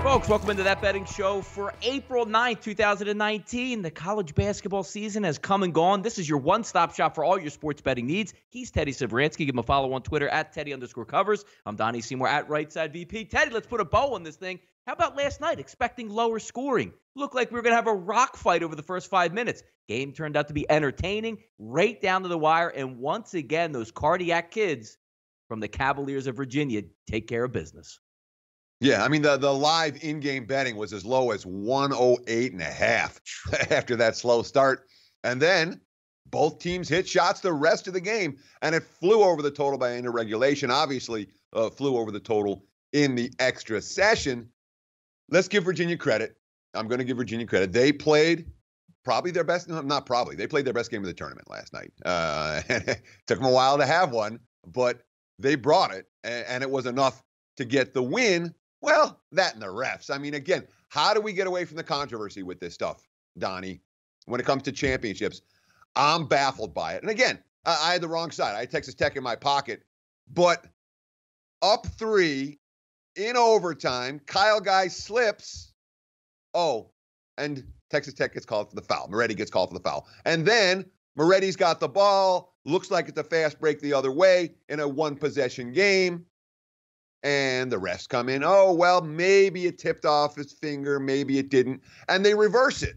Folks, welcome into That Betting Show for April 9th, 2019. The college basketball season has come and gone. This is your one-stop shop for all your sports betting needs. He's Teddy Severansky. Give him a follow on Twitter at Teddy_Covers. I'm Donnie Seymour at Rightside VP. Teddy, let's put a bow on this thing. How about last night, expecting lower scoring? Looked like we were going to have a rock fight over the first 5 minutes. Game turned out to be entertaining, right down to the wire, and once again, those cardiac kids from the Cavaliers of Virginia take care of business. Yeah, I mean, the live in-game betting was as low as 108.5 after that slow start. And then both teams hit shots the rest of the game, and it flew over the total by end of regulation. Obviously, flew over the total in the extra session. Let's give Virginia credit. I'm going to give Virginia credit. They played probably their best, no, not probably. They played their best game of the tournament last night. And it took them a while to have one, but they brought it, and it was enough to get the win. Well, that and the refs. I mean, again, how do we get away from the controversy with this stuff, Donnie, when it comes to championships? I'm baffled by it. And again, I had the wrong side. I had Texas Tech in my pocket, but up 3 in overtime, Kyle Guy slips. Oh, and Texas Tech gets called for the foul. Moretti gets called for the foul. And then Moretti's got the ball. Looks like it's a fast break the other way in a one-possession game. And the refs come in. Oh, well, maybe it tipped off his finger. Maybe it didn't. And they reverse it.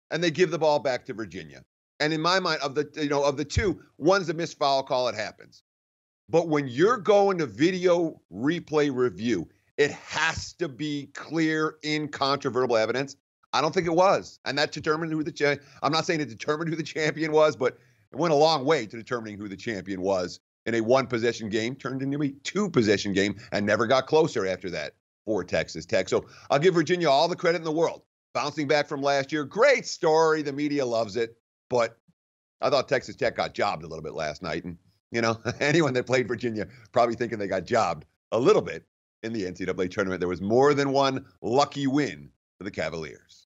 And they give the ball back to Virginia. And in my mind, of the two, one's a missed foul call. It happens. But when you're going to video replay review, it has to be clear, incontrovertible evidence. I don't think it was. And that determined who I'm not saying it determined who the champion was, but it went a long way to determining who the champion was. In a one-possession game, turned into a two-possession game, and never got closer after that for Texas Tech. So I'll give Virginia all the credit in the world. Bouncing back from last year, great story. The media loves it. But I thought Texas Tech got jobbed a little bit last night. And, anyone that played Virginia probably thinking they got jobbed a little bit in the NCAA tournament. There was more than one lucky win for the Cavaliers.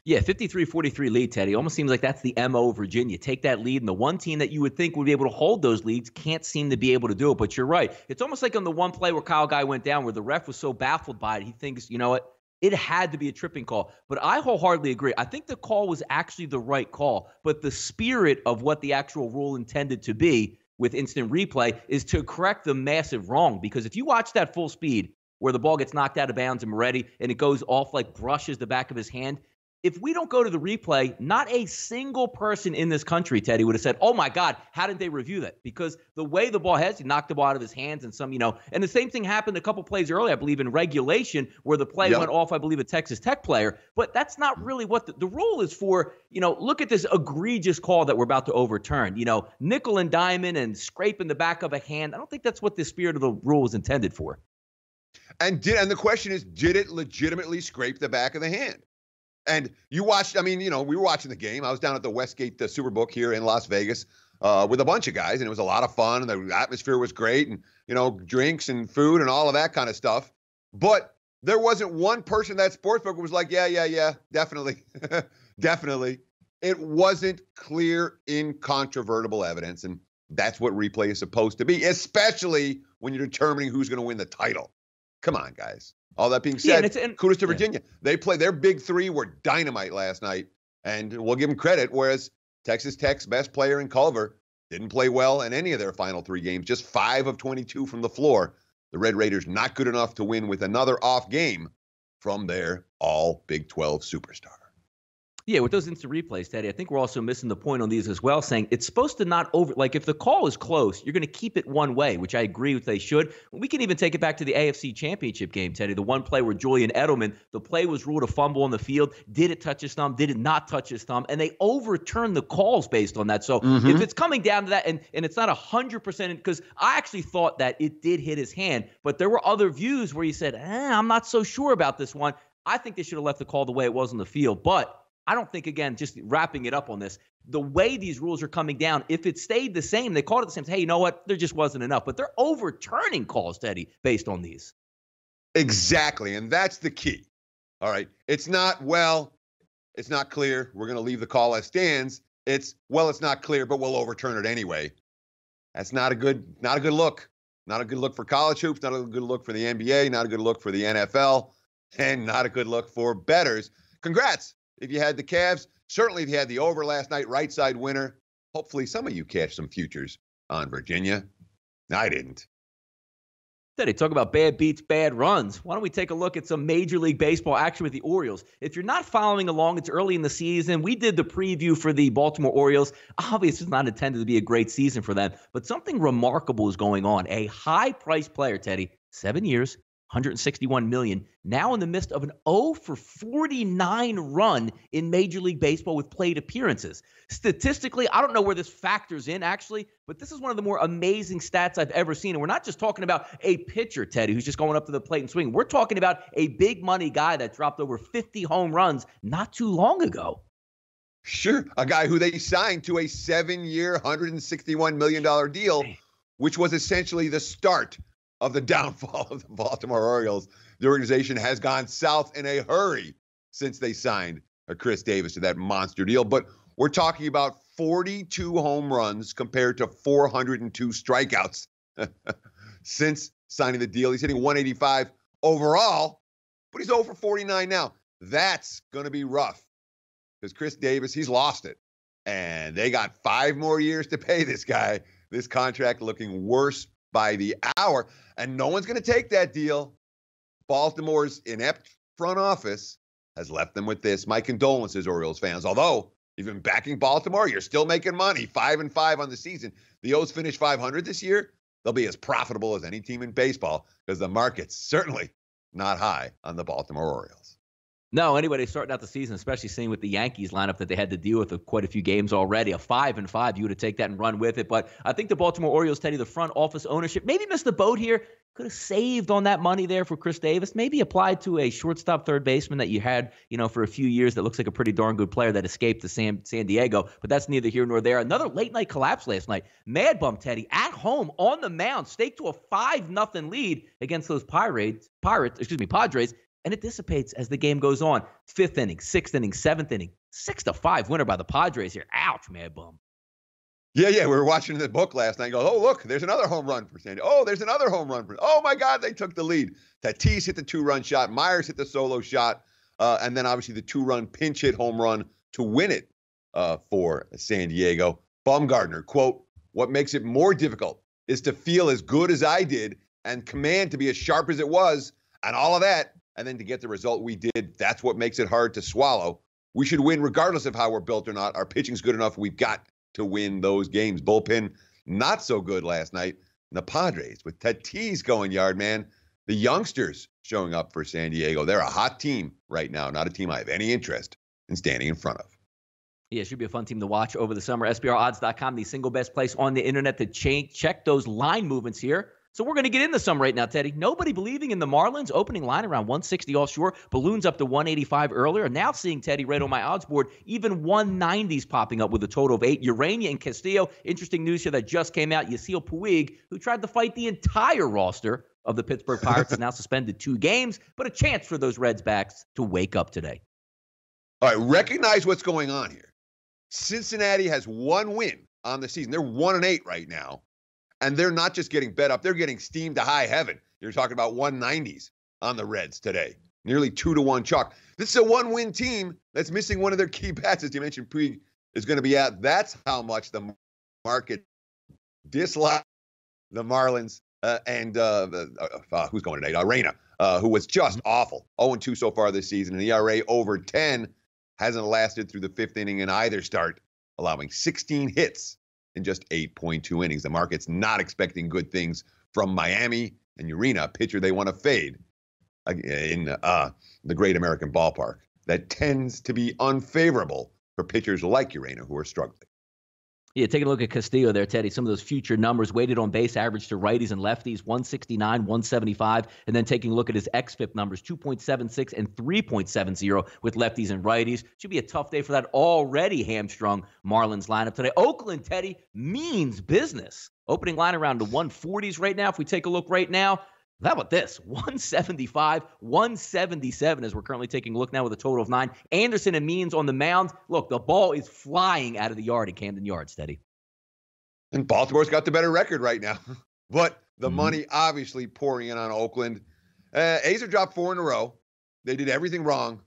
Yeah, 53-43 lead, Teddy. Almost seems like that's the MO of Virginia. Take that lead, and the one team that you would think would be able to hold those leads can't seem to be able to do it. But you're right. It's almost like on the one play where Kyle Guy went down, where the ref was so baffled by it, he thinks, you know what, it had to be a tripping call. But I wholeheartedly agree. I think the call was actually the right call, but the spirit of what the actual rule intended to be with instant replay is to correct the massive wrong. Because if you watch that full speed where the ball gets knocked out of bounds and Moretti, and it goes off like brushes the back of his hand, if we don't go to the replay, not a single person in this country, Teddy, would have said, oh, my God, how did they review that? Because the way the ball heads, he knocked the ball out of his hands and and the same thing happened a couple plays earlier, I believe, in regulation where the play went off, I believe, a Texas Tech player. But that's not really what the rule is for. Look at this egregious call that we're about to overturn. Nickel and diamond and scraping the back of a hand. I don't think that's what the spirit of the rule was intended for. And the question is, did it legitimately scrape the back of the hand? And you watched, we were watching the game. I was down at the Westgate Superbook here in Las Vegas with a bunch of guys, and it was a lot of fun, and the atmosphere was great, and, drinks and food and all of that kind of stuff. But there wasn't one person that sportsbook who was like, yeah, definitely, definitely. It wasn't clear, incontrovertible evidence, and that's what replay is supposed to be, especially when you're determining who's going to win the title. Come on, guys. All that being said, kudos to Virginia. They play their big three were dynamite last night, and we'll give them credit, whereas Texas Tech's best player in Culver didn't play well in any of their final 3 games, just 5 of 22 from the floor. The Red Raiders not good enough to win with another off game from their all Big 12 superstar. Yeah, with those instant replays, Teddy, I think we're also missing the point on these as well, saying it's supposed to not if the call is close, you're going to keep it one way, which I agree with they should. We can even take it back to the AFC Championship game, Teddy, the one play where Julian Edelman, the play was ruled a fumble on the field. Did it touch his thumb? Did it not touch his thumb? And they overturned the calls based on that. So if it's coming down to that, and it's not 100%, because I actually thought that it did hit his hand, but there were other views where you said, I'm not so sure about this one. I think they should have left the call the way it was on the field, but I don't think, again, just wrapping it up on this, the way these rules are coming down, if it stayed the same, they called it the same, hey, you know what, there just wasn't enough. But they're overturning calls, Teddy, based on these. Exactly, and that's the key. All right, it's not, it's not clear, we're going to leave the call as stands. It's, it's not clear, but we'll overturn it anyway. That's not a good look. Not a good look for college hoops, not a good look for the NBA, not a good look for the NFL. and not a good look for bettors. Congrats if you had the Cavs. Certainly if you had the over last night, right side winner. Hopefully some of you catch some futures on Virginia. I didn't. Teddy, talk about bad beats, bad runs. Why don't we take a look at some Major League Baseball action with the Orioles? If you're not following along, it's early in the season. We did the preview for the Baltimore Orioles. Obviously, it's not intended to be a great season for them, but something remarkable is going on. A high-priced player, Teddy, 7 years, $161 million, now in the midst of an 0-for-49 run in Major League Baseball with plate appearances. Statistically, I don't know where this factors in, actually, but this is one of the more amazing stats I've ever seen. And we're not just talking about a pitcher, Teddy, who's just going up to the plate and swinging. We're talking about a big money guy that dropped over 50 home runs not too long ago. Sure. A guy who they signed to a 7-year, $161 million deal, which was essentially the start of the downfall of the Baltimore Orioles. The organization has gone south in a hurry since they signed Chris Davis to that monster deal. But we're talking about 42 home runs compared to 402 strikeouts since signing the deal. He's hitting 185 overall, but he's 0-for-49 now. That's going to be rough because Chris Davis, he's lost it. And they got 5 more years to pay this guy. This contract looking worse by the hour, and no one's going to take that deal. Baltimore's inept front office has left them with this. My condolences, Orioles fans. Although, even backing Baltimore, you're still making money. 5-5 on the season. The O's finish 500 this year. They'll be as profitable as any team in baseball because the market's certainly not high on the Baltimore Orioles. No, anyway, they're starting out the season, especially seeing with the Yankees lineup that they had to deal with quite a few games already. A 5-5, you would have taken that and run with it. But I think the Baltimore Orioles, Teddy, the front office ownership, maybe missed the boat here. Could have saved on that money there for Chris Davis. Maybe applied to a shortstop third baseman that you had, for a few years that looks like a pretty darn good player that escaped to San Diego. But that's neither here nor there. Another late night collapse last night. Mad bum Teddy at home on the mound, staked to a 5-0 lead against those Padres. And it dissipates as the game goes on. 5th inning, 6th inning, 7th inning, 6-5 winner by the Padres here. Ouch, mad bum. Yeah. We were watching the book last night. Go, oh, look, there's another home run for San Diego. Oh, there's another home run for. Oh, my God, they took the lead. Tatis hit the 2-run shot. Myers hit the solo shot. And then, obviously, the 2-run pinch hit home run to win it for San Diego. Bumgardner, quote, what makes it more difficult is to feel as good as I did and command to be as sharp as it was and all of that. And then to get the result we did, that's what makes it hard to swallow. We should win regardless of how we're built or not. Our pitching's good enough. We've got to win those games. Bullpen, not so good last night. And the Padres, with Tatis going yard, man. The youngsters showing up for San Diego. They're a hot team right now, not a team I have any interest in standing in front of. Yeah, it should be a fun team to watch over the summer. SBRodds.com, the single best place on the internet to check those line movements here. So we're going to get into some right now, Teddy. Nobody believing in the Marlins. Opening line around 160 offshore. Balloons up to 185 earlier. Now seeing, Teddy, right on my odds board, even 190s popping up with a total of 8. Urania and Castillo. Interesting news here that just came out. Yasiel Puig, who tried to fight the entire roster of the Pittsburgh Pirates, is now suspended 2 games. But a chance for those Reds backs to wake up today. All right, recognize what's going on here. Cincinnati has 1 win on the season. They're 1-8 right now. And they're not just getting bet up, they're getting steamed to high heaven. You're talking about 190s on the Reds today. Nearly 2-1 chalk. This is a 1-win team that's missing one of their key bats, as you mentioned, Puig is going to be out. That's how much the market dislikes the Marlins and who's going today? Reyna, who was just awful. 0-2 so far this season. An ERA over 10 hasn't lasted through the 5th inning in either start, allowing 16 hits in just 8.2 innings. The market's not expecting good things from Miami and Urena, a pitcher they want to fade in the great American ballpark. That tends to be unfavorable for pitchers like Urena who are struggling. Yeah, taking a look at Castillo there, Teddy. Some of those future numbers weighted on base average to righties and lefties, 169, 175. And then taking a look at his xFIP numbers, 2.76 and 3.70 with lefties and righties. Should be a tough day for that already hamstrung Marlins lineup today. Oakland, Teddy, means business. Opening line around the 140s right now. If we take a look right now, how about this? 175, 177 as we're currently taking a look now with a total of 9. Anderson and Means on the mound. Look, the ball is flying out of the yard at Camden Yards, Teddy. And Baltimore's got the better record right now. But the money obviously pouring in on Oakland. A's have dropped 4 in a row. they did everything wrong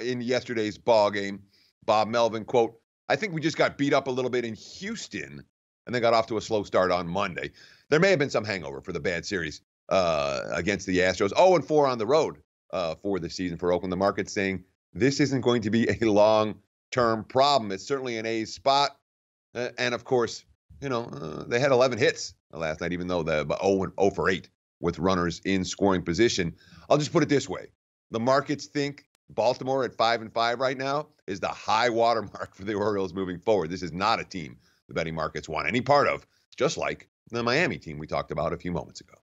in yesterday's ball game. Bob Melvin, quote, I think we just got beat up a little bit in Houston and then got off to a slow start on Monday. There may have been some hangover for the bad series against the Astros. 0-4 on the road for the season for Oakland. The market's saying this isn't going to be a long-term problem. It's certainly an A's spot. And, of course, they had 11 hits last night, even though they're 0 for 8 with runners in scoring position. I'll just put it this way. The markets think Baltimore at 5-5 right now is the high water mark for the Orioles moving forward. This is not a team the betting markets want any part of, just like the Miami team we talked about a few moments ago.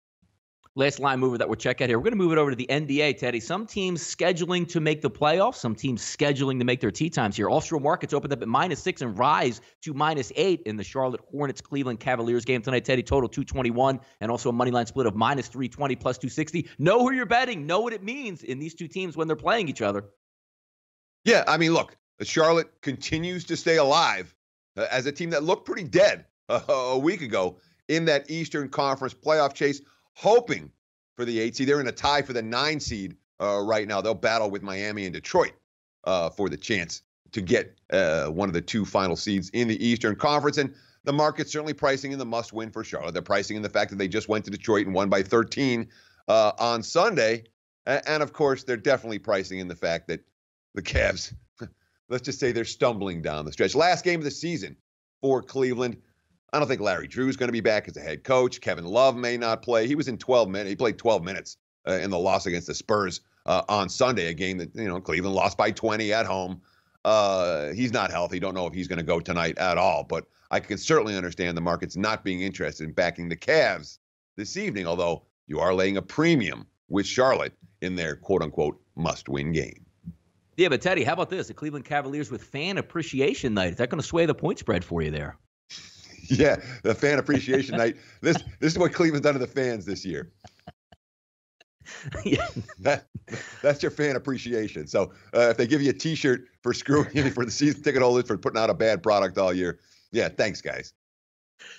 Last line mover that we'll check out here. We're going to move it over to the NBA, Teddy. Some teams scheduling to make the playoffs. Some teams scheduling to make their tee times here. Offshore markets opened up at -6 and rise to -8 in the Charlotte Hornets-Cleveland Cavaliers game tonight, Teddy. Total 221 and also a money line split of -320 plus 260. Know who you're betting. Know what it means in these two teams when they're playing each other. Yeah, I mean, look, Charlotte continues to stay alive as a team that looked pretty dead a week ago in that Eastern Conference playoff chase, hoping for the 8 seed. They're in a tie for the 9 seed right now. They'll battle with Miami and Detroit for the chance to get one of the 2 final seeds in the Eastern Conference. And the market's certainly pricing in the must-win for Charlotte. They're pricing in the fact that they just went to Detroit and won by 13 on Sunday. And, of course, they're definitely pricing in the fact that the Cavs, let's just say they're stumbling down the stretch. Last game of the season for Cleveland. I don't think Larry Drew's going to be back as a head coach. Kevin Love may not play. He was in 12 minutes. He played 12 minutes in the loss against the Spurs on Sunday, a game that, Cleveland lost by 20 at home. He's not healthy. Don't know if he's going to go tonight at all, but I can certainly understand the market's not being interested in backing the Cavs this evening, although you are laying a premium with Charlotte in their quote-unquote must-win game. Yeah, but Teddy, how about this? The Cleveland Cavaliers with fan appreciation night. Is that going to sway the point spread for you there? Yeah, the fan appreciation night. This is what Cleveland's done to the fans this year. Yeah. That's your fan appreciation. So if they give you a T-shirt for screwing you for the season ticket holders for putting out a bad product all year, yeah, thanks, guys.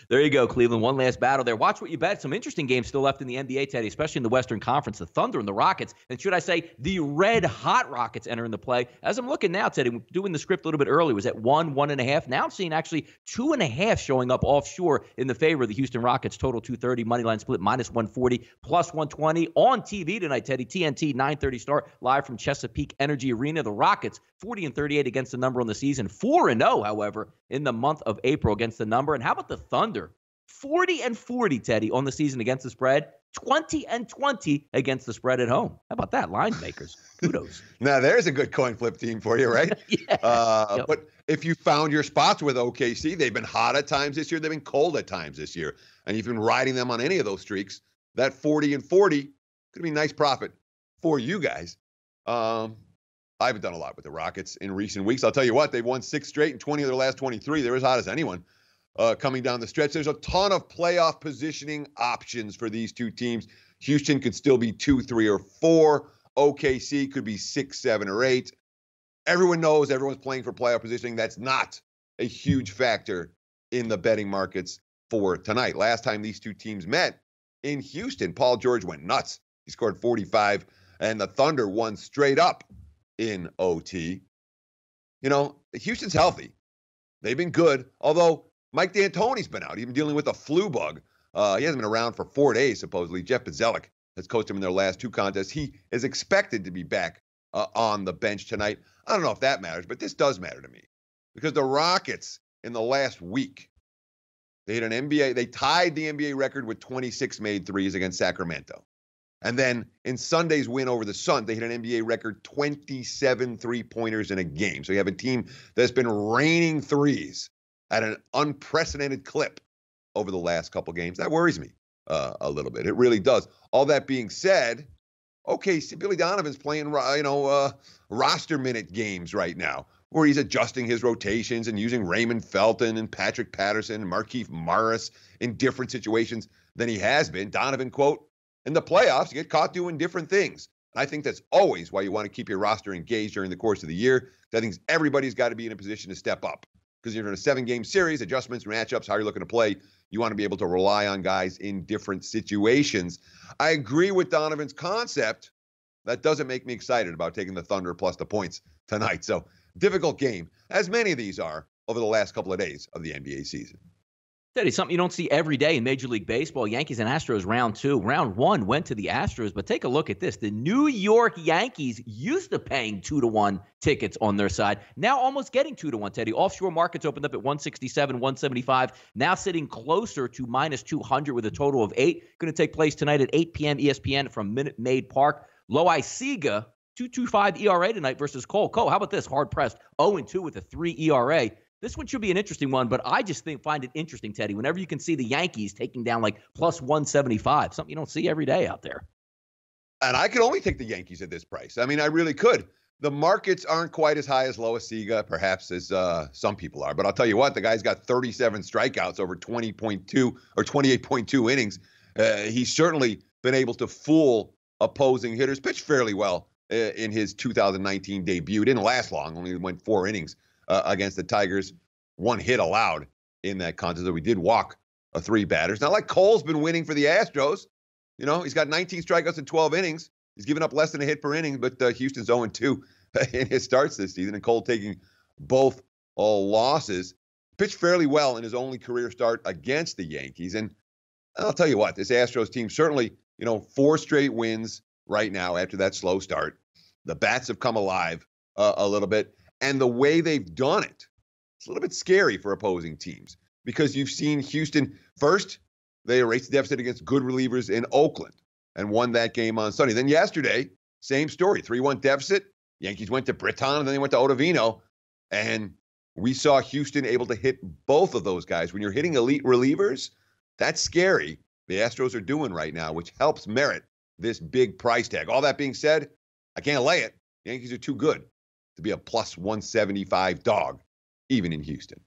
There you go, Cleveland. One last battle there. Watch what you bet. Some interesting games still left in the NBA, Teddy, especially in the Western Conference. The Thunder and the Rockets. And should I say, the red-hot Rockets enter into play. As I'm looking now, Teddy, doing the script a little bit early, was at 1.5. Now I'm seeing actually 2.5 showing up offshore in the favor of the Houston Rockets. Total 230, money line split -140, plus 120. On TV tonight, Teddy, TNT, 9:30 start, live from Chesapeake Energy Arena. The Rockets, 40-38 against the number on the season. 4-0, however, in the month of April against the number. And how about the Thunder? 40-40, Teddy, on the season against the spread. 20-20 against the spread at home. How about that? Line makers. Kudos. Now, there's a good coin flip team for you, right? Yeah. Yep. But if you found your spots with OKC, they've been hot at times this year. They've been cold at times this year. And you've been riding them on any of those streaks. That 40-40 could be nice profit for you guys. I haven't done a lot with the Rockets in recent weeks. I'll tell you what, they've won 6 straight and 20 of their last 23. They're as hot as anyone. Coming down the stretch. There's a ton of playoff positioning options for these two teams. Houston could still be 2, 3, or 4. OKC could be 6, 7, or 8. Everyone knows everyone's playing for playoff positioning. That's not a huge factor in the betting markets for tonight. Last time these two teams met in Houston, Paul George went nuts. He scored 45, and the Thunder won straight up in OT. Houston's healthy. They've been good, although Mike D'Antoni's been out. He's been dealing with a flu bug. He hasn't been around for 4 days, supposedly. Jeff Bzdelik has coached him in their last 2 contests. He is expected to be back on the bench tonight. I don't know if that matters, but this does matter to me because the Rockets in the last week, they tied the NBA record with 26 made threes against Sacramento. And then in Sunday's win over the Suns, they hit an NBA record 27 three-pointers in a game. So you have a team that's been raining threes at an unprecedented clip over the last couple games. That worries me a little bit. It really does. All that being said, Billy Donovan's playing, roster minute games right now where he's adjusting his rotations and using Raymond Felton and Patrick Patterson and Markieff Morris in different situations than he has been. Donovan, quote, in the playoffs, you get caught doing different things. And I think that's always why you want to keep your roster engaged during the course of the year. I think everybody's got to be in a position to step up. Because you're in a 7-game series, adjustments, matchups, how you're looking to play, you want to be able to rely on guys in different situations. I agree with Donovan's concept that doesn't make me excited about taking the Thunder plus the points tonight. So difficult game, as many of these are over the last couple of days of the NBA season. Teddy, something you don't see every day in Major League Baseball. Yankees and Astros round 2. Round 1 went to the Astros, but take a look at this. The New York Yankees used to paying 2-1 tickets on their side. Now almost getting 2-1, Teddy. Offshore markets opened up at 167, 175. Now sitting closer to minus 200 with a total of 8. Going to take place tonight at 8 p.m. ESPN from Minute Maid Park. Loisaga, 2.25 ERA tonight versus Cole. Cole, how about this? Hard pressed, 0-2 with a 3 ERA. This one should be an interesting one, but I just find it interesting, Teddy, whenever you can see the Yankees taking down like plus 175, something you don't see every day out there. And I could only take the Yankees at this price. I mean, I really could. The markets aren't quite as high as Loisaga, perhaps, as some people are. But I'll tell you what, the guy's got 37 strikeouts over 20.2 or 28.2 innings. He's certainly been able to fool opposing hitters. Pitched fairly well in his 2019 debut. Didn't last long, only went 4 innings. Against the Tigers, 1 hit allowed in that contest. So we did walk 3 batters. Not like Cole's been winning for the Astros. You know, he's got 19 strikeouts in 12 innings. He's given up less than a hit per inning, but Houston's 0-2 in his starts this season. And Cole taking both losses. Pitched fairly well in his only career start against the Yankees. And I'll tell you what, this Astros team certainly, 4 straight wins right now after that slow start. The bats have come alive a little bit. And the way they've done it, it's a little bit scary for opposing teams because you've seen Houston first, they erased the deficit against good relievers in Oakland and won that game on Sunday. Then yesterday, same story, 3-1 deficit. Yankees went to Britton and then they went to Ottavino. And we saw Houston able to hit both of those guys. When you're hitting elite relievers, that's scary. The Astros are doing right now, which helps merit this big price tag. All that being said, I can't lay it. The Yankees are too good to be a plus 175 dog, even in Houston.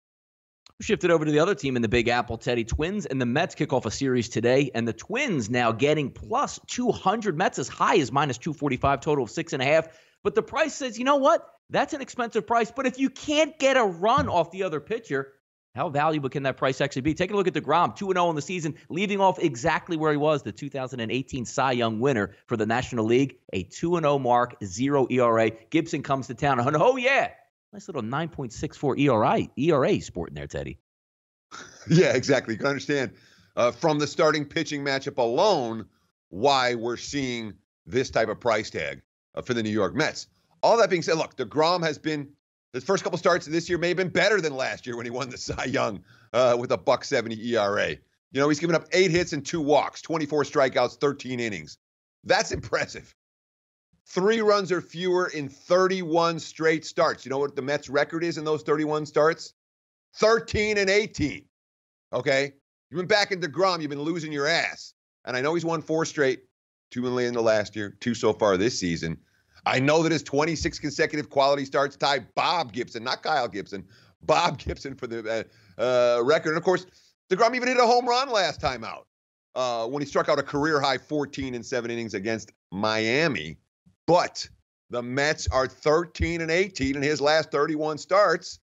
We shifted over to the other team in the Big Apple, Teddy. Twins and the Mets kick off a series today, and the Twins now getting plus 200. Mets as high as minus 245, total of 6.5. But the price says, you know what? That's an expensive price. But if you can't get a run off the other pitcher, how valuable can that price actually be? Take a look at DeGrom, 2-0 in the season, leaving off exactly where he was, the 2018 Cy Young winner for the National League, a 2-0 mark, 0 ERA. Gibson comes to town. Oh, yeah. Nice little 9.64 ERA sporting there, Teddy. Yeah, exactly. You can understand from the starting pitching matchup alone why we're seeing this type of price tag for the New York Mets. All that being said, look, DeGrom has been, his first couple starts this year may have been better than last year when he won the Cy Young with a .170 ERA. He's given up 8 hits and 2 walks, 24 strikeouts, 13 innings. That's impressive. 3 runs or fewer in 31 straight starts. You know what the Mets' record is in those 31 starts? 13-18. Okay? You've been back in DeGrom. You've been losing your ass. And I know he's won 4 straight, 2 in the last year, 2 so far this season. I know that his 26 consecutive quality starts tie Bob Gibson, not Kyle Gibson, Bob Gibson for the record. And, of course, DeGrom even hit a home run last time out when he struck out a career-high 14 in 7 innings against Miami. But the Mets are 13-18 in his last 31 starts.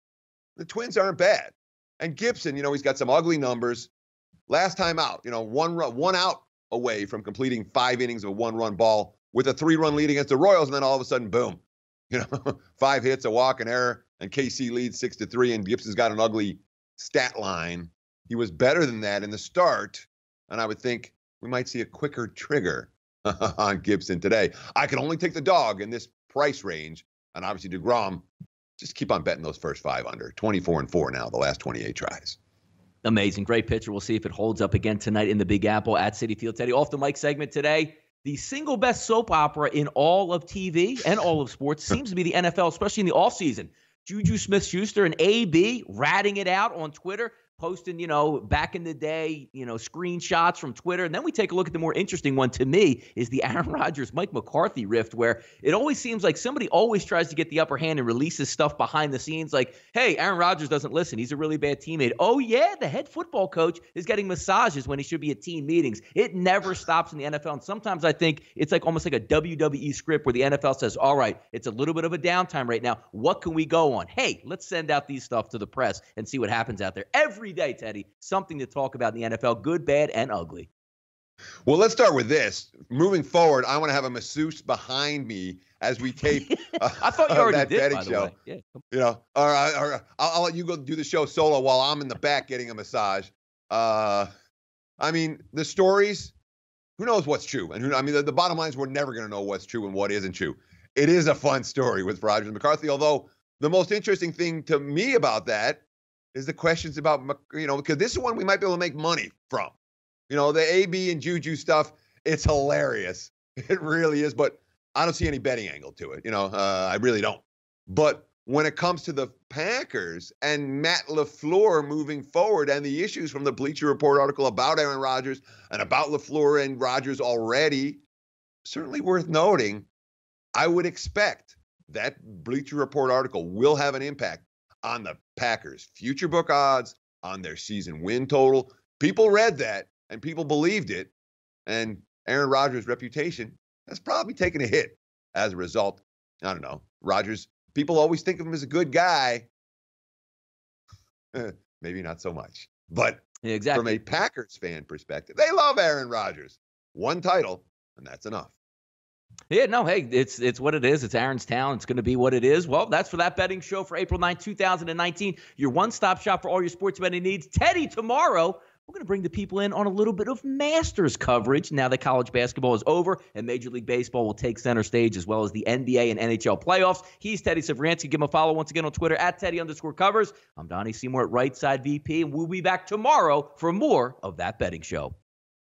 The Twins aren't bad. And Gibson, he's got some ugly numbers. Last time out, 1 out away from completing 5 innings of a 1-run ball with a 3-run lead against the Royals, and then all of a sudden, boom, 5 hits, a walk, an error, and KC leads 6-3, and Gibson's got an ugly stat line. He was better than that in the start, and I would think we might see a quicker trigger on Gibson today. I can only take the dog in this price range, and obviously DeGrom, just keep on betting those first 5 under. 24-4 now, the last 28 tries. Amazing. Great pitcher. We'll see if it holds up again tonight in the Big Apple at Citi Field. Teddy, off the mic segment today. The single best soap opera in all of TV and all of sports seems to be the NFL, especially in the offseason. Juju Smith-Schuster and AB ratting it out on Twitter, posting, back in the day, screenshots from Twitter. And then we take a look at the more interesting one to me is the Aaron Rodgers, Mike McCarthy rift, where it always seems like somebody always tries to get the upper hand and releases stuff behind the scenes like, hey, Aaron Rodgers doesn't listen. He's a really bad teammate. Oh, yeah, the head football coach is getting massages when he should be at team meetings. It never stops in the NFL. And sometimes I think it's like almost like a WWE script where the NFL says, all right, it's a little bit of a downtime right now. What can we go on? Hey, let's send out these stuff to the press and see what happens out there. Every day, Teddy, something to talk about in the NFL, good, bad, and ugly. Well, let's start with this. Moving forward, I want to have a masseuse behind me as we tape I thought you already that did, betting by the show. way. Yeah. You know, or I'll let you go do the show solo while I'm in the back getting a massage. I mean, the stories, who knows what's true? And the bottom line is we're never going to know what's true and what isn't true. It is a fun story with Rogers and McCarthy, although the most interesting thing to me about that is the questions about, because this is one we might be able to make money from. The AB and Juju stuff, it's hilarious. It really is, but I don't see any betting angle to it. I really don't. But when it comes to the Packers and Matt LaFleur moving forward and the issues from the Bleacher Report article about Aaron Rodgers and about LaFleur and Rodgers already, certainly worth noting, I would expect that Bleacher Report article will have an impact on the Packers' future book odds, on their season win total. People read that and people believed it. And Aaron Rodgers' reputation has probably taken a hit as a result. I don't know. Rodgers, people always think of him as a good guy. Maybe not so much. But exactly. From a Packers fan perspective, they love Aaron Rodgers. One title, and that's enough. Yeah, no, hey, it's what it is. It's Aaron's town. It's going to be what it is. Well, that's for that betting show for April 9, 2019. Your one-stop shop for all your sports betting needs. Teddy, tomorrow, we're going to bring the people in on a little bit of Masters coverage now that college basketball is over and Major League Baseball will take center stage, as well as the NBA and NHL playoffs. He's Teddy Severansky. Give him a follow once again on Twitter at Teddy_Covers. I'm Donnie Seymour at Right Side VP, and we'll be back tomorrow for more of that betting show.